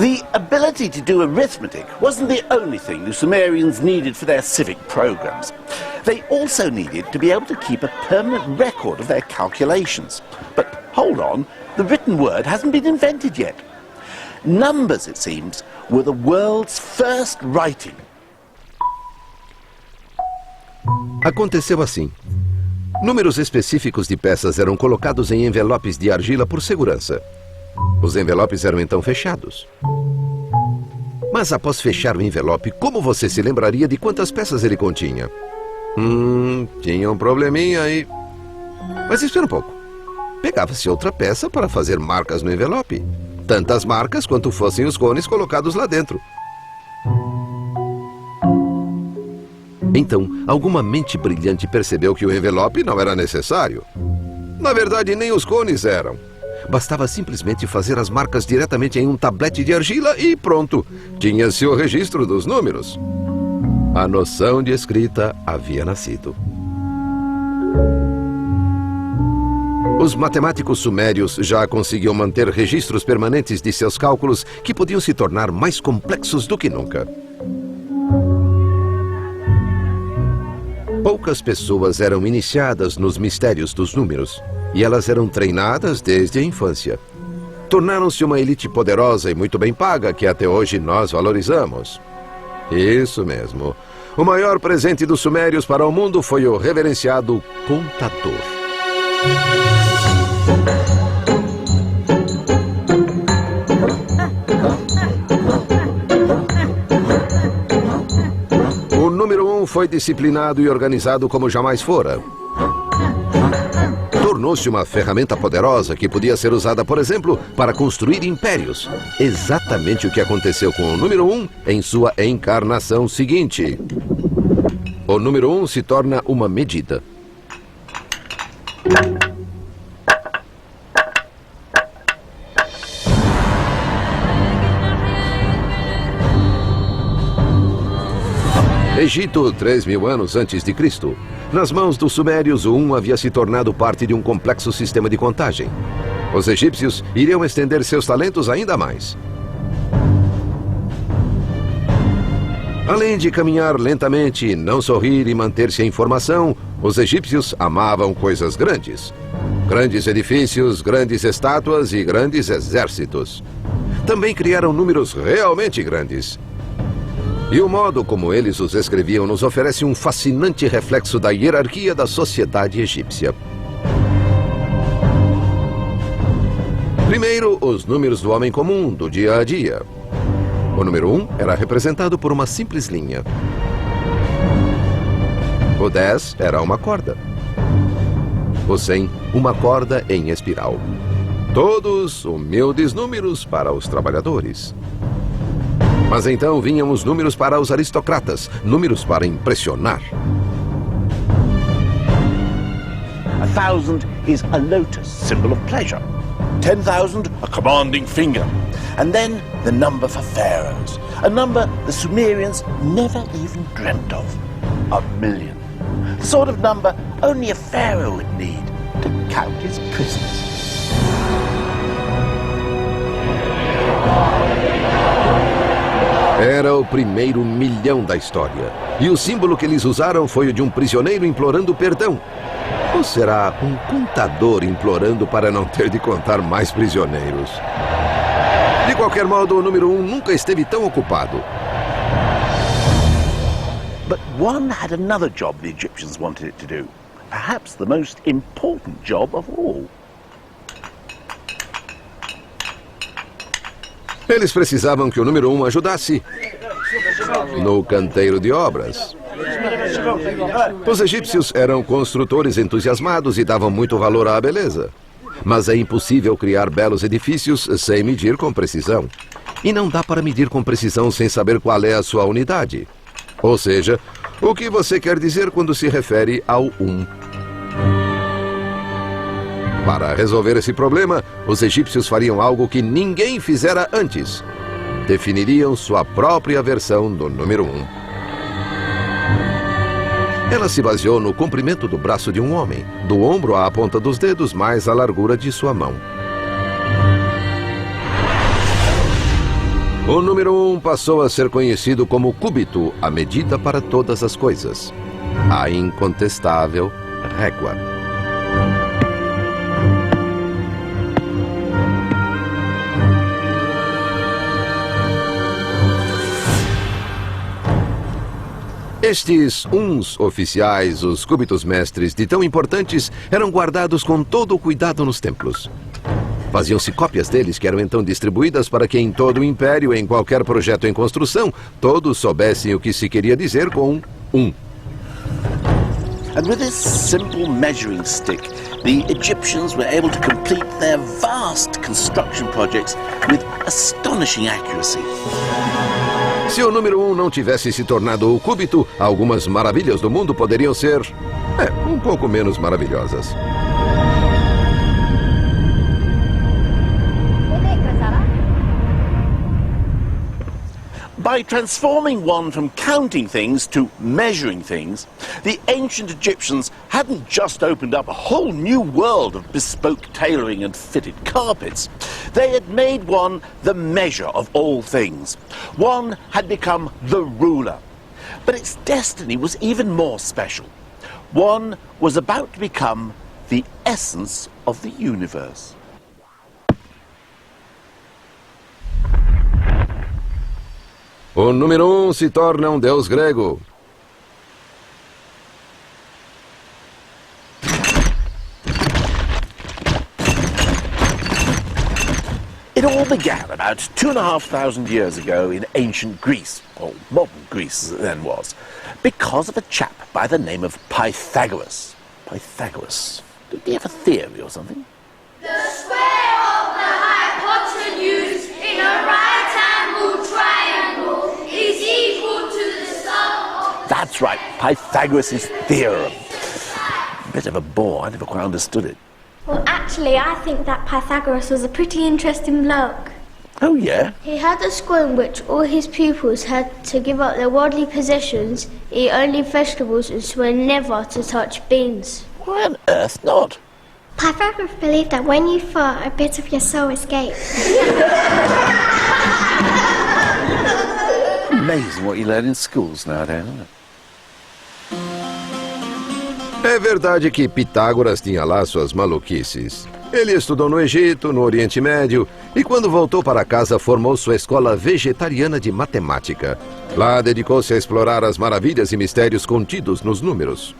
The ability to do arithmetic wasn't the only thing the Sumerians needed for their civic programs. They also needed to be able to keep a permanent record of their calculations. But hold on, the written word hasn't been invented yet. Numbers, it seems, were the world's first writing. Aconteceu assim. Números específicos de peças eram colocados em envelopes de argila por segurança. Os envelopes eram então fechados. Mas após fechar o envelope, como você se lembraria de quantas peças ele continha? Tinha um probleminha aí. Mas espera um pouco. Pegava-se outra peça para fazer marcas no envelope. Tantas marcas quanto fossem os cones colocados lá dentro. Então, alguma mente brilhante percebeu que o envelope não era necessário. Na verdade, nem os cones eram. Bastava simplesmente fazer as marcas diretamente em um tablete de argila e pronto. Tinha-se o registro dos números. A noção de escrita havia nascido. Os matemáticos sumérios já conseguiam manter registros permanentes de seus cálculos que podiam se tornar mais complexos do que nunca. Poucas pessoas eram iniciadas nos mistérios dos números, e elas eram treinadas desde a infância. Tornaram-se uma elite poderosa e muito bem paga que até hoje nós valorizamos. Isso mesmo. O maior presente dos sumérios para o mundo foi o reverenciado contador. O número 1 foi disciplinado e organizado como jamais fora. Tornou-se uma ferramenta poderosa que podia ser usada, por exemplo, para construir impérios. Exatamente o que aconteceu com o número 1 em sua encarnação seguinte. O número 1 se torna uma medida. Egito, 3.000 anos antes de Cristo. Nas mãos dos sumérios, o 1 havia se tornado parte de um complexo sistema de contagem. Os egípcios iriam estender seus talentos ainda mais. Além de caminhar lentamente, não sorrir e manter-se em formação, os egípcios amavam coisas grandes. Grandes edifícios, grandes estátuas e grandes exércitos. Também criaram números realmente grandes. E o modo como eles os escreviam nos oferece um fascinante reflexo da hierarquia da sociedade egípcia. Primeiro, os números do homem comum, do dia a dia. O número 1 era representado por uma simples linha. O 10 era uma corda. O 100, uma corda em espiral. Todos humildes números para os trabalhadores. Mas então vinham os números para os aristocratas, números para impressionar. 1,000 is a lotus, symbol of pleasure. 10,000, a commanding finger. And then the number for pharaohs, a number the Sumerians never even dreamt of. 1,000,000. The sort of number only a pharaoh would need to count his prisoners. Era o primeiro 1.000.000 da história. E o símbolo que eles usaram foi o de um prisioneiro implorando perdão. Ou será um contador implorando para não ter de contar mais prisioneiros? De qualquer modo, o número 1 nunca esteve tão ocupado. But one had another job the Egyptians wanted it to do. Perhaps the most important job of all. Eles precisavam que o número 1 ajudasse no canteiro de obras. Os egípcios eram construtores entusiasmados e davam muito valor à beleza. Mas é impossível criar belos edifícios sem medir com precisão. E não dá para medir com precisão sem saber qual é a sua unidade. Ou seja, o que você quer dizer quando se refere ao 1. Para resolver esse problema, os egípcios fariam algo que ninguém fizera antes. Definiriam sua própria versão do número 1. Ela se baseou no comprimento do braço de um homem, do ombro à ponta dos dedos mais a largura de sua mão. O número 1 passou a ser conhecido como cúbito, a medida para todas as coisas. A incontestável régua. Estes uns oficiais, os cúbitos mestres de tão importantes, eram guardados com todo o cuidado nos templos. Faziam-se cópias deles que eram então distribuídas para que em todo o império, em qualquer projeto em construção, todos soubessem o que se queria dizer com um. And with this simple measuring stick, the Egyptians were able to complete their vast construction projects with astonishing accuracy. Se o número 1 não tivesse se tornado o cúbito, algumas maravilhas do mundo poderiam ser, um pouco menos maravilhosas. By transforming one from counting things to measuring things, the ancient Egyptians hadn't just opened up a whole new world of bespoke tailoring and fitted carpets. They had made one the measure of all things. One had become the ruler. But its destiny was even more special. One was about to become the essence of the universe. O número 1 se torna deus grego. It all began about 2,500 years ago in ancient Greece, or modern Greece as it then was, because of a chap by the name of Pythagoras. Pythagoras. Did he have a theory or something? The square of the hypotenuse in a right-angled triangle is equal to the sum of the... That's right, Pythagoras' theorem. Bit of a bore, I never quite understood it. Well, actually, I think that Pythagoras was a pretty interesting bloke. Oh, yeah? He had a school in which all his pupils had to give up their worldly possessions, eat only vegetables, and swear never to touch beans. Why on earth not? Pythagoras believed that when you fart, a bit of your soul escapes. Amazing what you learn in schools nowadays, isn't it? É verdade que Pitágoras tinha lá suas maluquices. Ele estudou no Egito, no Oriente Médio, e quando voltou para casa formou sua escola vegetariana de matemática. Lá dedicou-se a explorar as maravilhas e mistérios contidos nos números.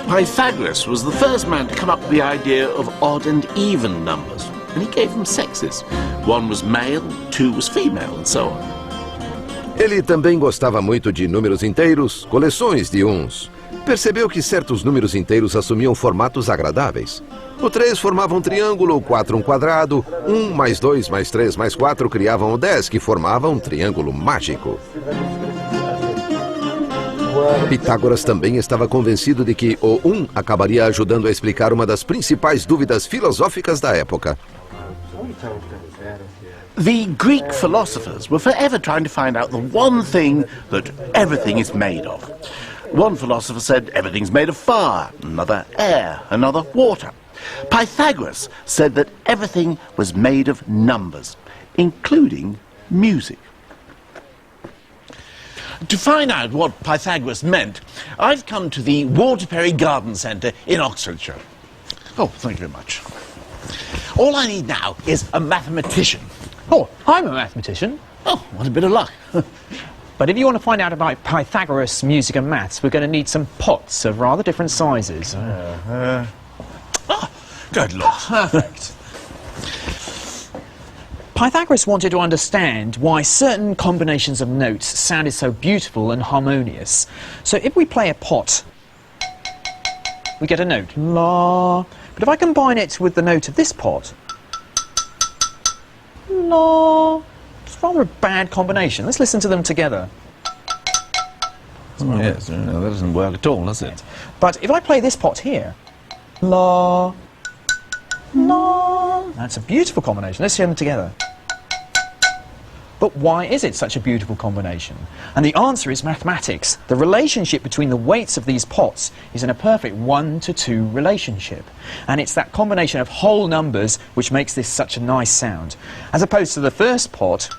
Pythagoras was the first man to come up with the idea of odd and even numbers, and he gave them sexes. One was male, two was female, and so on. Ele também gostava muito de números inteiros, coleções de uns. Percebeu que certos números inteiros assumiam formatos agradáveis. O 3 formava um triângulo, o 4 um quadrado, 1 mais 2 mais 3 mais 4 criavam o 10, que formava um triângulo mágico. Pitágoras também estava convencido de que o 1 acabaria ajudando a explicar uma das principais dúvidas filosóficas da época. The Greek philosophers were forever trying to find out the one thing that everything is made of. One philosopher said everything's made of fire, another air, another water. Pythagoras said that everything was made of numbers, including music. To find out what Pythagoras meant, I've come to the Waterbury Garden Centre in Oxfordshire. Oh, thank you very much. All I need now is a mathematician. Oh, I'm a mathematician. Oh, what a bit of luck. But if you want to find out about Pythagoras, music and maths, we're going to need some pots of rather different sizes. Good Lord. Perfect. Pythagoras wanted to understand why certain combinations of notes sounded so beautiful and harmonious. So if we play a pot, we get a note, la. But if I combine it with the note of this pot, la, it's rather a bad combination. Let's listen to them together. Oh, yes, that doesn't work at all, does it? But if I play this pot here, la, la, that's a beautiful combination. Let's hear them together. But why is it such a beautiful combination? And the answer is mathematics. The relationship between the weights of these pots is in a perfect 1-to-2 relationship. And it's that combination of whole numbers which makes this such a nice sound. As opposed to the first pot,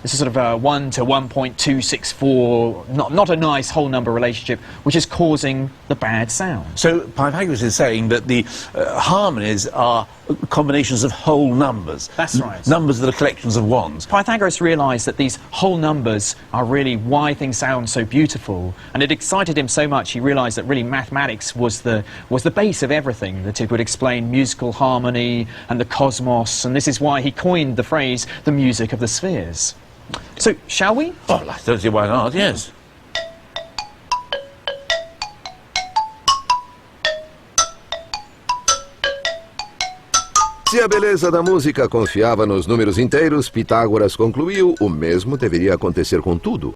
this is sort of a 1 to 1.264, not a nice whole number relationship, which is causing the bad sound. So Pythagoras is saying that the harmonies are combinations of whole numbers. That's right. Numbers that are collections of ones. Pythagoras realised that these whole numbers are really why things sound so beautiful, and it excited him so much he realised that really mathematics was the base of everything, that it would explain musical harmony and the cosmos, and this is why he coined the phrase the music of the spheres. So, shall we? Oh, I don't see why not, yes. Se a beleza da música confiava nos números inteiros, Pitágoras concluiu o mesmo deveria acontecer com tudo.